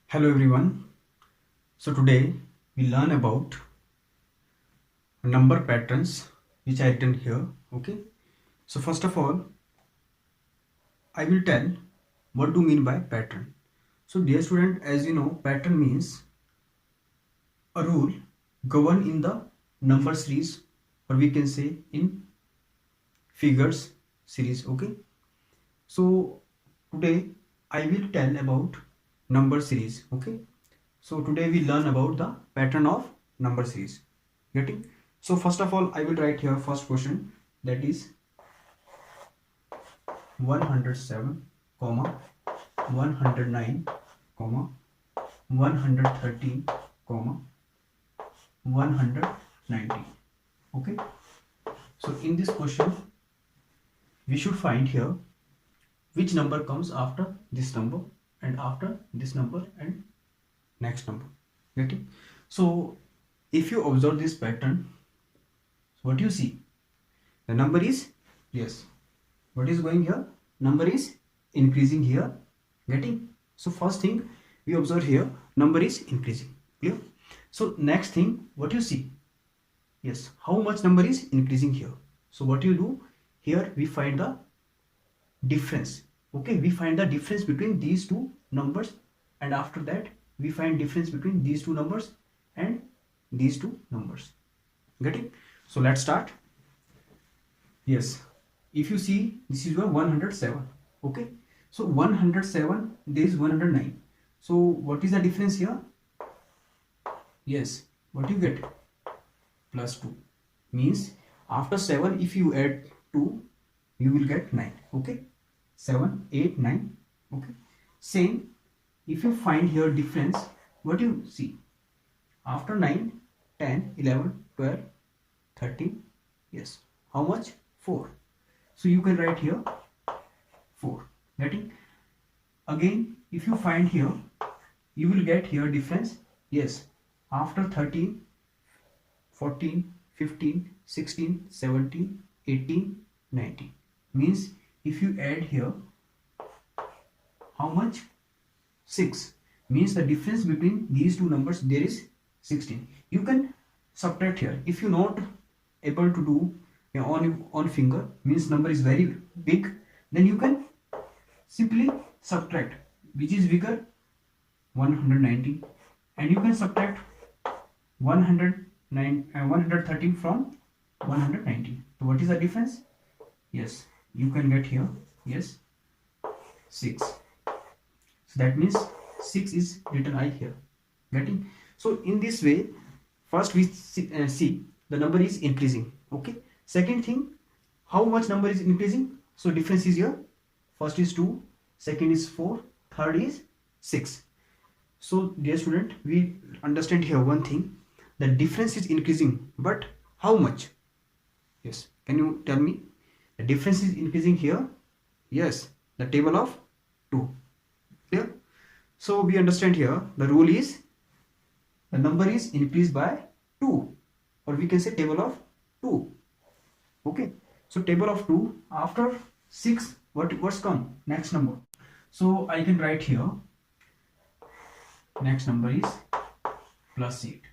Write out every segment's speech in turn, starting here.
Hello everyone. So today we learn about number patterns which I written here. Okay. So first of all, I will tell what do mean by pattern. So dear student, as you know, pattern means a rule governed in the number series, or we can say in figures series. Okay. So today I will tell about number series. Okay. So today we learn about the pattern of number series. Getting? So first of all, I will write here first question, that is 107, comma 109, comma 113, comma 190. Okay. So in this question, we should find here which number comes after this number and after this number and next number. Getting? So if you observe this pattern, what you see, the number is, yes, what is going here, number is increasing here. Getting? So first thing we observe here, number is increasing. Clear? So next thing, what you see, yes, how much number is increasing here. So what you do here, we find the difference. Okay, we find the difference between these two numbers, and after that we find difference between these two numbers and these two numbers. Getting? So let's start. Yes, if you see, this is your 107. Okay, so 107, there is 109. So what is the difference here? Yes, what you get? Plus 2. Means after 7, if you add 2, you will get 9. Okay, 7, 8, 9. Okay, same, if you find here difference, what you see? After 9, 10, 11, 12, 13. Yes, how much? 4. So you can write here 4. Getting? Again, if you find here, you will get here difference. Yes, after 13, 14, 15, 16, 17, 18, 19. Means if you add here, how much? 6. Means the difference between these two numbers, there is 16. You can subtract here. If you not able to do on finger, means number is very big, then you can simply subtract which is bigger, 190, and you can subtract 113 from 190. So what is the difference? Yes, you can get here, yes, 6. So that means 6 is written I here. Getting? So in this way, first we see the number is increasing. Okay. Second thing, how much number is increasing? So difference is here. First is 2, second is 4, third is 6. So dear student, we understand here one thing, the difference is increasing, but how much? Yes, can you tell me? The difference is increasing here. Yes, the table of 2. Clear? So we understand here the rule is the number is increased by 2, or we can say table of 2. Okay, so table of 2, after 6, what's come? Next number. So I can write here, next number is plus 8.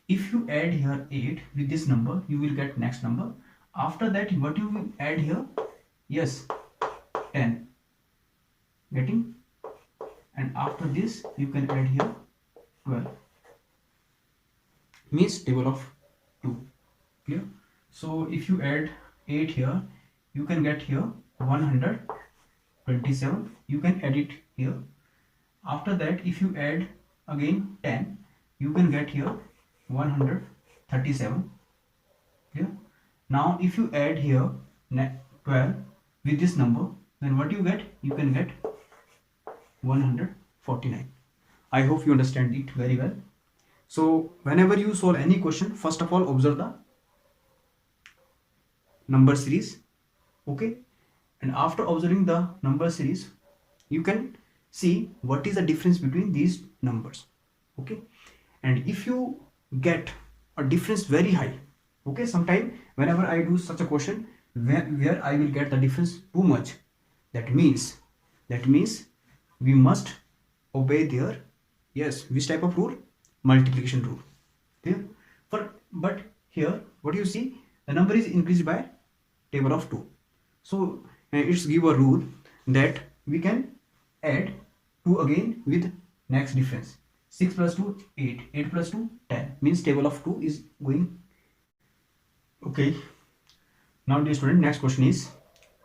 If you add here 8 with this number, you will get next number. After that, what you will add here? Yes, 10. Getting? And after this, you can add here 12. Means table of 2. Clear? So if you add 8 here, you can get here 127. You can add it here. After that, if you add again 10, you can get here 137. Clear? Now if you add here 12 with this number, then what you get? You can get 149. I hope you understand it very well. So whenever you solve any question, first of all observe the number series. Okay, and after observing the number series, you can see what is the difference between these numbers. Okay, and if you get a difference very high, okay, sometime whenever I do such a question where I will get the difference too much, that means we must obey their Yes, which type of rule? Multiplication rule. Clear? But here what you see, the number is increased by table of 2. So it's give a rule that we can add 2 again with next difference. 6 plus 2 8, 8 plus 2 10, means table of 2 is going. Okay, now dear student, next question is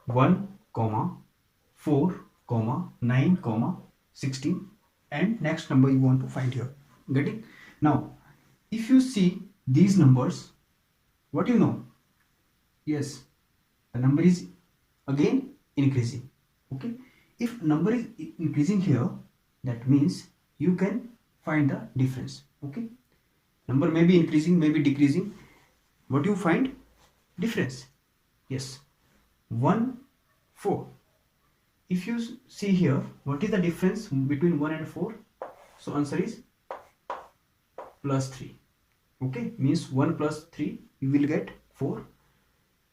1 comma 4 comma 9 comma 16, and next number you want to find here. Getting? Now if you see these numbers, what you know? Yes, the number is again increasing. Okay, if number is increasing here, that means you can find the difference. Okay, number may be increasing, may be decreasing. What you find? Difference. Yes, 1 4. If you see here, what is the difference between 1 and 4? So answer is plus 3. Okay, means 1 plus 3 you will get 4.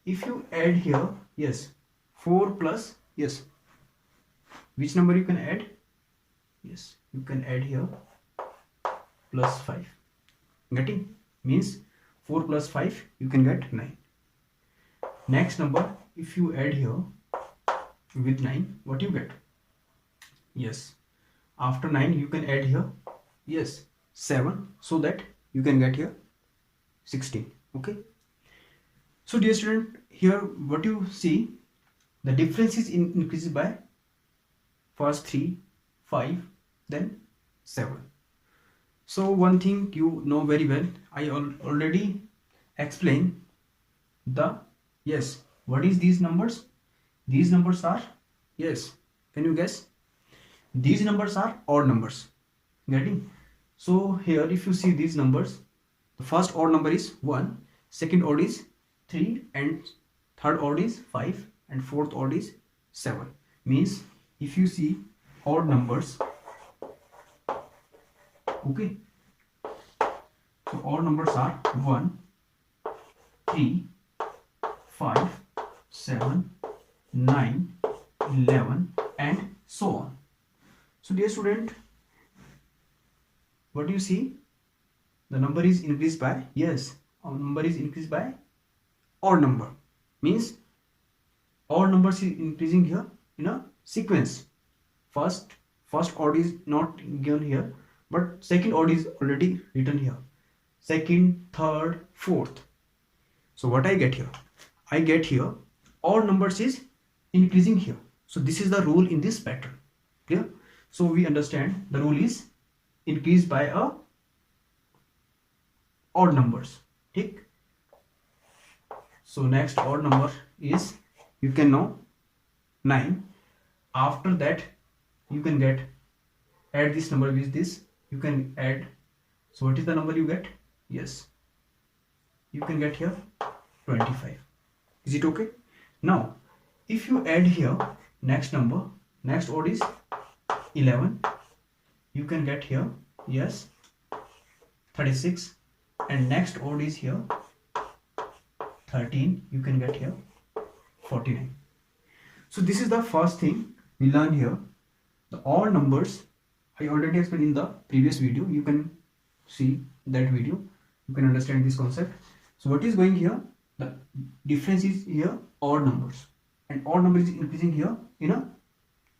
If you add here, yes, 4 plus, yes, which number you can add? Yes, you can add here plus 5. Getting? Means 4 plus 5 you can get 9. Next number, if you add here with 9, what you get? Yes, after 9 you can add here, yes, 7, so that you can get here 16. Okay, so dear student, here what you see, the difference is increased by first 3, 5, then 7. So one thing you know very well, I already explained the, yes, what is these numbers? These numbers are, yes, can you guess? These numbers are odd numbers. Getting? So here if you see these numbers, the first odd number is 1, second odd is 3, and third odd is 5, and fourth odd is 7. Means if you see odd numbers, okay, so odd numbers are 1, 3, 5, 7, 9, 11, and so on. So dear student, what do you see? The number is increased by, yes, our number is increased by odd number. Means odd numbers is increasing here in a sequence. First odd is not given here, but second odd is already written here. Second, third, fourth. So what I get here? I get here odd numbers is increasing here. So this is the rule in this pattern. Clear? So we understand the rule is increased by a odd numbers. Tick. So next odd number is, you can know, 9. After that you can get, add this number with this, you can add. So what is the number you get? Yes, you can get here 25. Is it okay? Now if you add here next number, next odd is 11, you can get here, yes, 36, and next odd is here 13, you can get here 49. So this is the first thing we learn here. The odd numbers I already explained in the previous video. You can see that video, you can understand this concept. So what is going here? The difference is here odd numbers, and odd number is increasing here in a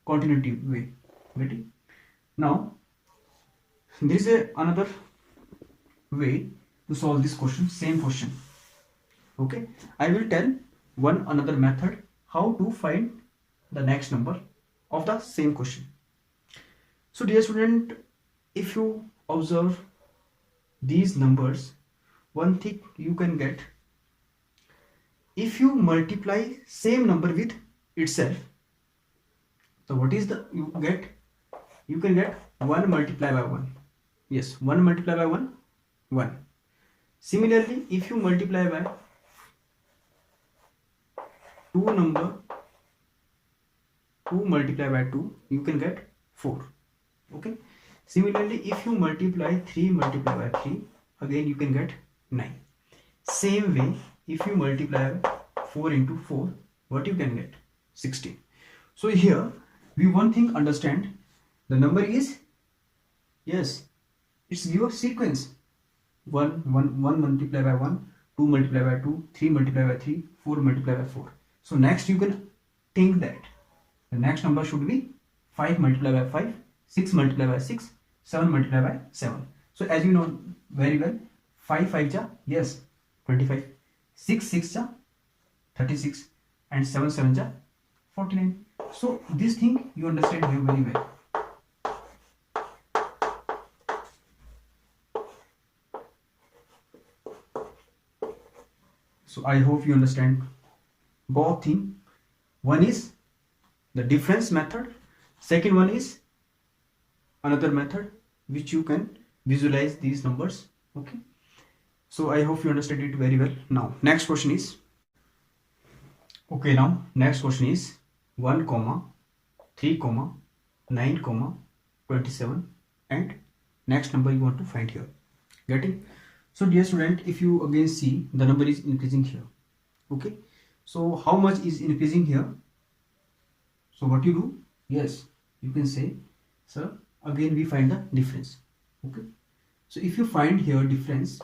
continuity way. Getting? Now there is another way to solve this question, same question. Okay, I will tell one another method how to find the next number of the same question. So dear student, if you observe these numbers, one thing you can get, if you multiply same number with itself, so what is the you get? You can get 1 multiplied by 1. Yes, 1 multiplied by 1, 1. Similarly, if you multiply by 2 multiplied by 2, you can get 4. Okay. Similarly, if you multiply 3 multiplied by 3, again you can get 9. Same way, if you multiply 4 into 4, what you can get? 16. So here we one thing understand, the number is, yes, It's give a sequence. 1 multiplied by 1, 2 multiplied by 2, 3 multiplied by 3, 4 multiplied by 4. So next you can think that the next number should be 5 multiplied by 5, 6 multiplied by 6, 7 multiplied by 7. So as you know very well, 5 5 ja, yes, 25, 6 6 ja, 36, and 7 7 ja, 49. So this thing you understand here very well. So I hope you understand both things. One is the difference method. Second one is another method which you can visualize these numbers. Okay. So I hope you understood it very well. Now next question is, okay, now next question is 1 comma 3 comma 9 comma 27 and next number you want to find here. Getting? So dear student, if you again see, the number is increasing here. Okay, so how much is increasing here? So what you do? Yes, you can say, sir, again we find the difference. Okay, so if you find here difference,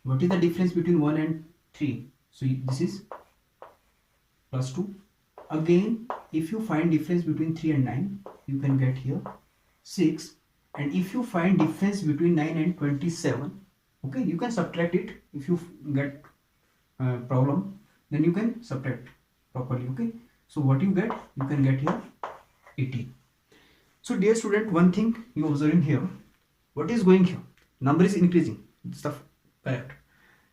what is the difference between 1 and 3? So this is plus 2. Again, if you find difference between 3 and 9, you can get here 6. And if you find difference between 9 and 27, okay, you can subtract it. If you get problem, then you can subtract properly. Okay, so what you get? You can get here 18. So dear student, one thing you observing here, what is going here? Number is increasing. It's the correct.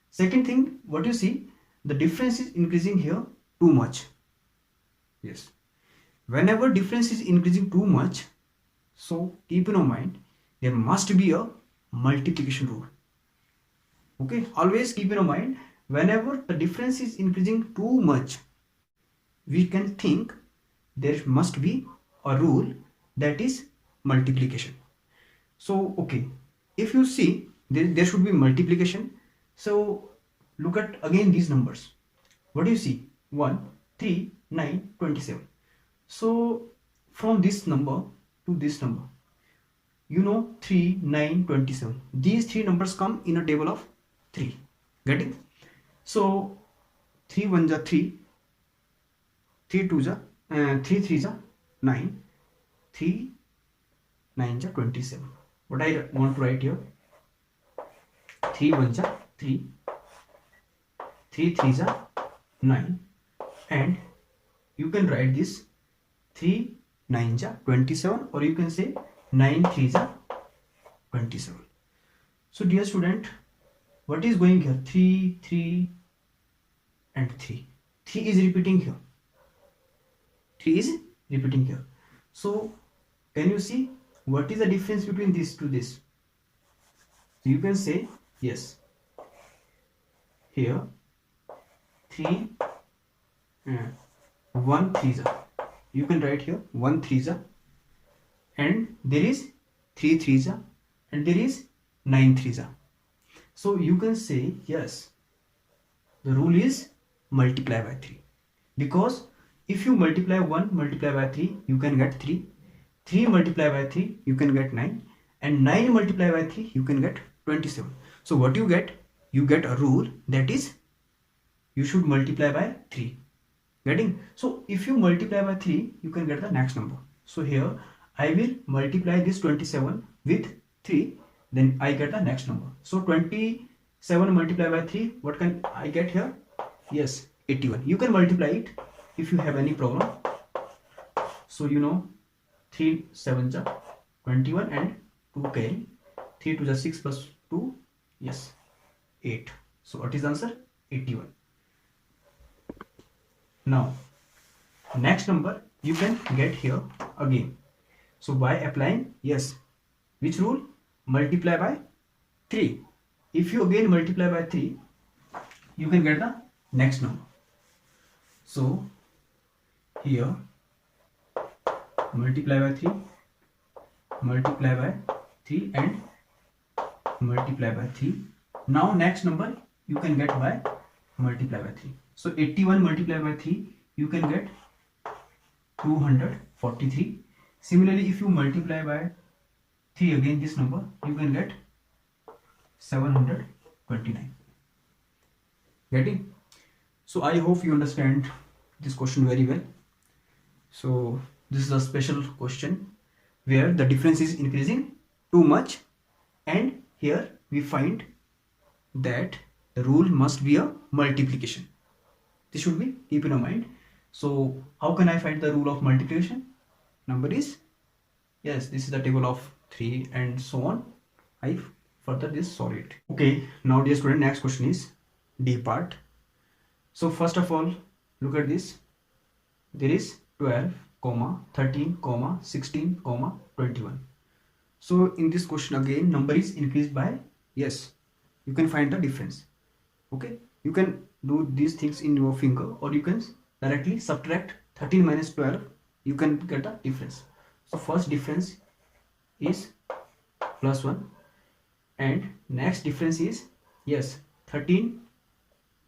Second thing, what you see, the difference is increasing here too much. Yes, whenever difference is increasing too much, so keep in your mind, there must be a multiplication rule. Okay, always keep in your mind, whenever the difference is increasing too much, we can think there must be a rule, that is multiplication. So okay, if you see there should be multiplication. So look at again these numbers. What do you see? 1 3 9 27. So from this number to this number, you know, 3 9 27, these three numbers come in a table of 3. Getting? So 3 1 ja 3, 3 2 ja 3 3 ja 9, 3 9 ja 27. What I want to write here, 3 1 ja 3, 3 3 ja 9, and you can write this 3 9 ja 27, or you can say 9 3 ja 27. So dear student, what is going here? 3 3 and 3. 3 is repeating here. 3 is repeating here. So can you see what is the difference between this to this? So you can say, yes, here 3 1 3 ja. You can write here 1 3 ja, and there is 3 3 ja, and there is 9 3 ja. So you can say, yes, the rule is multiply by 3, because if you multiply 1 multiply by 3, you can get 3, 3 multiply by 3, you can get 9, and 9 multiply by 3, you can get 27. So what you get? You get a rule, that is you should multiply by 3. Getting? So if you multiply by 3, you can get the next number. So here I will multiply this 27 with 3, then I get the next number. So 27 multiplied by 3, what can I get here? Yes, 81. You can multiply it if you have any problem. So you know, 3 7 ja 21 and 2 carry, 3 2 ja 6 plus 2, yes, 8. So what is the answer? 81. Now next number you can get here again. So by applying, yes, which rule? Multiply by 3. If you again multiply by 3, you can get the next number. So here multiply by 3, multiply by 3, and multiply by 3. Now next number you can get by multiply by 3. So 81 multiplied by 3, you can get 243. Similarly, if you multiply by 3 again this number, you can get 729. Getting? So I hope you understand this question very well. So this is a special question where the difference is increasing too much, and here we find that the rule must be a multiplication. This should be keep in your mind. So how can I find the rule of multiplication? Number is, yes, this is the table of 3 and so on. I further this solve it. Okay, now dear student, next question is D part. So first of all, look at this. There is 12, 13, 16, 21. So in this question again, number is increased by, yes, you can find the difference. Okay, you can do these things in your finger, or you can directly subtract 13 minus 12, you can get a difference. So first difference is plus 1, and next difference is, yes, 13,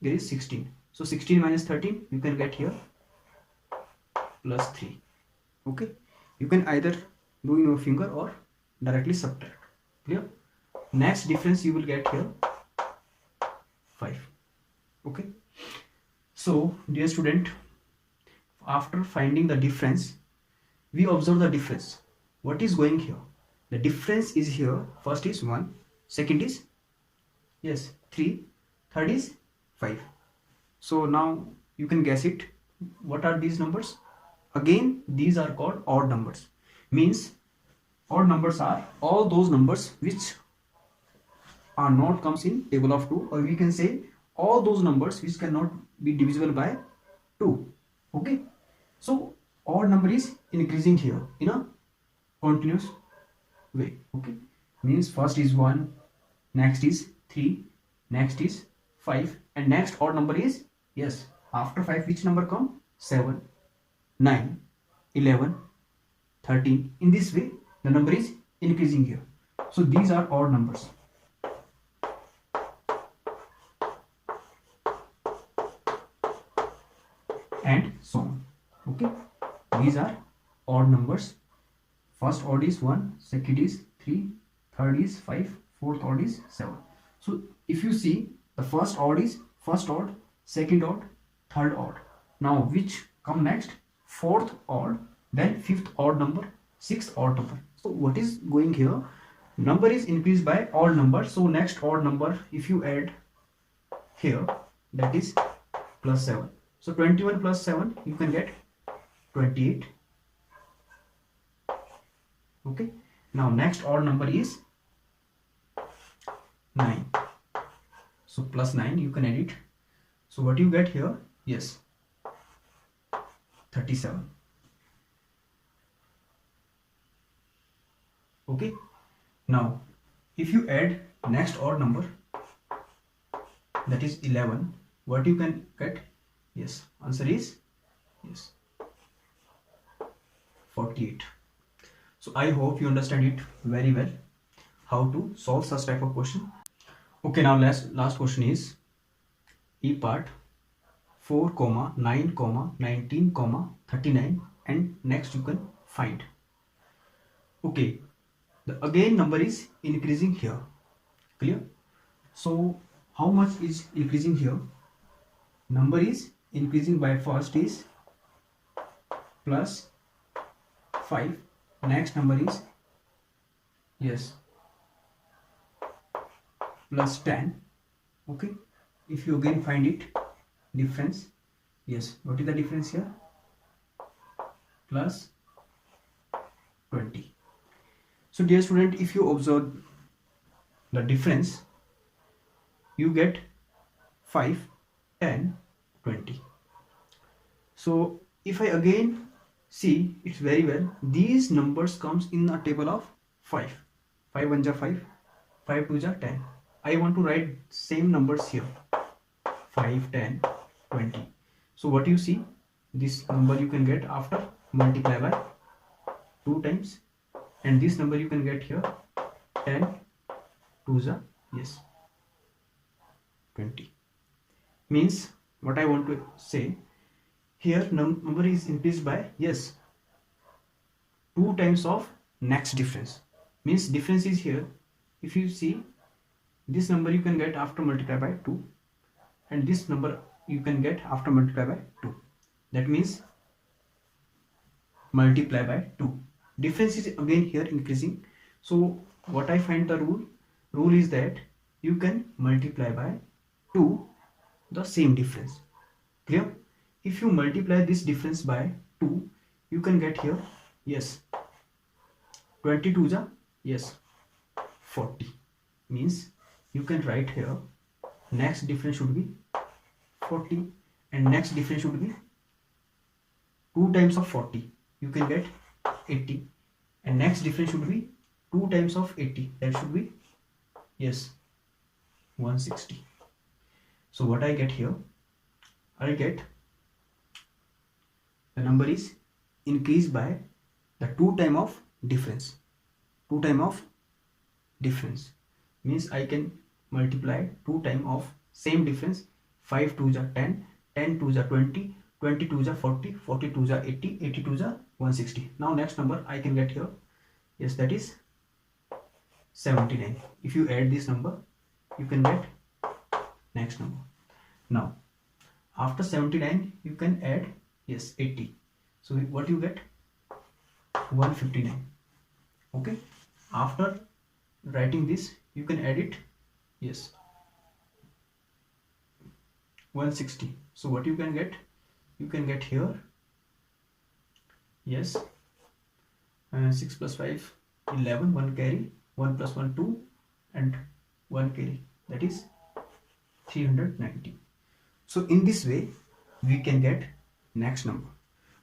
there is 16. So 16 minus 13, you can get here plus 3. Okay, you can either do in your finger or directly subtract. Clear? Next difference you will get here 5. Okay, so dear student, after finding the difference, we observe the difference. What is going here? The difference is here. First is 1, second is, yes, 3, third is 5. So now you can guess it. What are these numbers? Again, these are called odd numbers. Means odd numbers are all those numbers which are not comes in table of 2, or we can say all those numbers which cannot be divisible by 2. Okay, so odd number is increasing here in a continuous way. Okay, means first is 1, next is 3, next is 5, and next odd number is, yes, after 5 which number come? 7, 9, 11, 13. In this way the number is increasing here. So these are odd numbers. And so on. Okay, these are odd numbers. First odd is 1, second is 3, third is 5, fourth odd is 7. So if you see, the first odd is first odd, second odd, third odd. Now which come next? Fourth odd, then fifth odd number, sixth odd number. So what is going here? Number is increased by odd number. So next odd number, if you add here, that is plus 7. So 21 plus 7, you can get 28. Okay, now next odd number is 9. So plus 9, you can add it. So what you get here? Yes, 37. Okay, now if you add next odd number, that is 11, what you can get? Yes, answer is, yes, 48. So I hope you understand it very well, how to solve such type of question. Okay, now last question is E part 4, 9, 19, 39, and next you can find. Okay, the again number is increasing here. Clear? So how much is increasing here? Number is increasing by, first is plus 5, next number is, yes, plus 10. Okay, if you again find it, difference, yes, what is the difference here? Plus 20. So dear student, if you observe the difference, you get 5, 10, 20. So if I again see, it's very well, these numbers comes in a table of 5. 5 1 ja 5, 5 2 ja 10. I want to write same numbers here, 5, 10, 20. So what you see, this number you can get after multiply by 2 times, and this number you can get here 10 2 ja, yes, 20. Means what I want to say here, number is increased by, yes, 2 times of next difference. Means difference is here. If you see, this number you can get after multiply by 2, and this number you can get after multiply by 2. That means multiply by 2. Difference is again here increasing. So what I find the rule is that you can multiply by 2 the same difference. Clear? If you multiply this difference by 2, you can get here, yes, 22 ja, yes, 40. Means you can write here next difference should be 40, and next difference should be 2 times of 40, you can get 80, and next difference should be 2 times of 80, that should be, yes, 160. So what I get here, I get the number is increased by the 2 time of difference. 2 time of difference means I can multiply 2 time of same difference. 5 2 ja 10, 10 2 ja 20, 20 2 ja 40, 40 2 ja 80, 80 2 ja 160. Now next number I can get here, yes, that is 79. If you add this number, you can get next number. Now after 79 you can add, yes, 80. So what you get, 159. Okay, after writing this you can add it, yes, 160. So what you can get, you can get here, yes, 6 plus 5 11, 1 carry, 1 plus 1 2, and 1 carry, that is 390. So in this way we can get next number.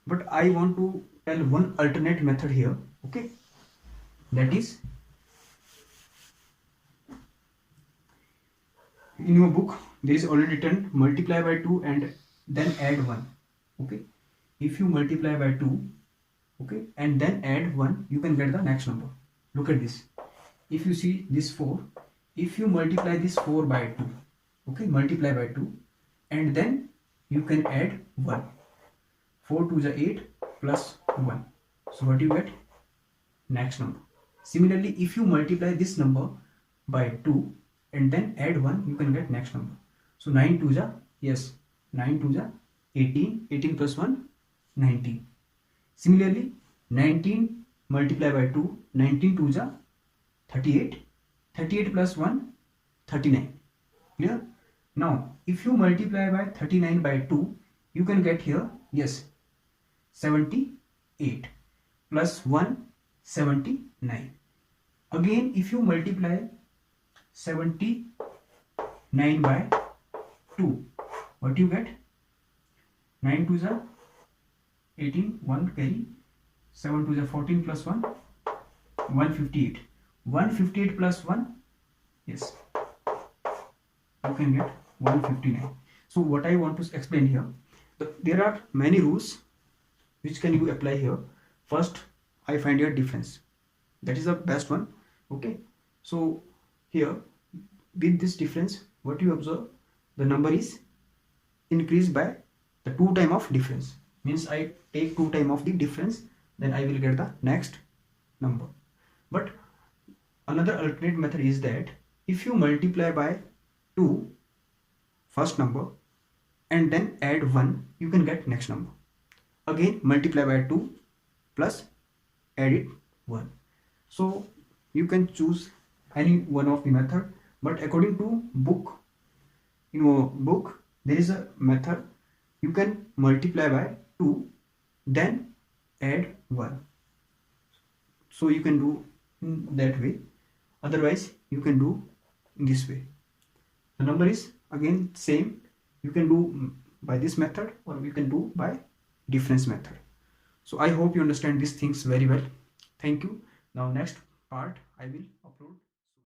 But I want to tell one alternate method here. Okay, that is, in your book there is already written multiply by 2 and then add 1. Okay, if you multiply by 2, okay, and then add 1, you can get the next number. Look at this. If you see this 4, if you multiply this 4 by 2, okay, multiply by 2, and then you can add 1. 4 2 is 8 plus 1. So what you get, next number. Similarly, if you multiply this number by 2 and then add 1, you can get next number. So 9 2 is, yes, 9 2 is 18, 18 plus 1 19. Similarly, 19 multiply by 2, 19 2 is 38, 38 plus 1 39. Clear? Now if you multiply by 39 by 2, you can get here, yes, 78 plus 1 79. Again if you multiply 79 by 2, what you get, 9 2 is 18, 1 carry, 7 2 is 14 plus 1 158. 158 plus 1, yes, you can get 159. So what I want to explain here, there are many rules which can you apply here. First, I find your difference, that is the best one. Okay, so here with this difference, what you observe, the number is increased by the 2 time of difference. Means I take 2 time of the difference, then I will get the next number. But another alternate method is that if you multiply by 2 first number and then add 1, you can get next number. Again multiply by 2 plus add it 1. So you can choose any one of the method, but according to book, in your book there is a method you can multiply by 2 then add 1. So you can do in that way, otherwise you can do in this way. The number is again same, you can do by this method or you can do by difference method. So I hope you understand these things very well. Thank you. Now next part I will upload.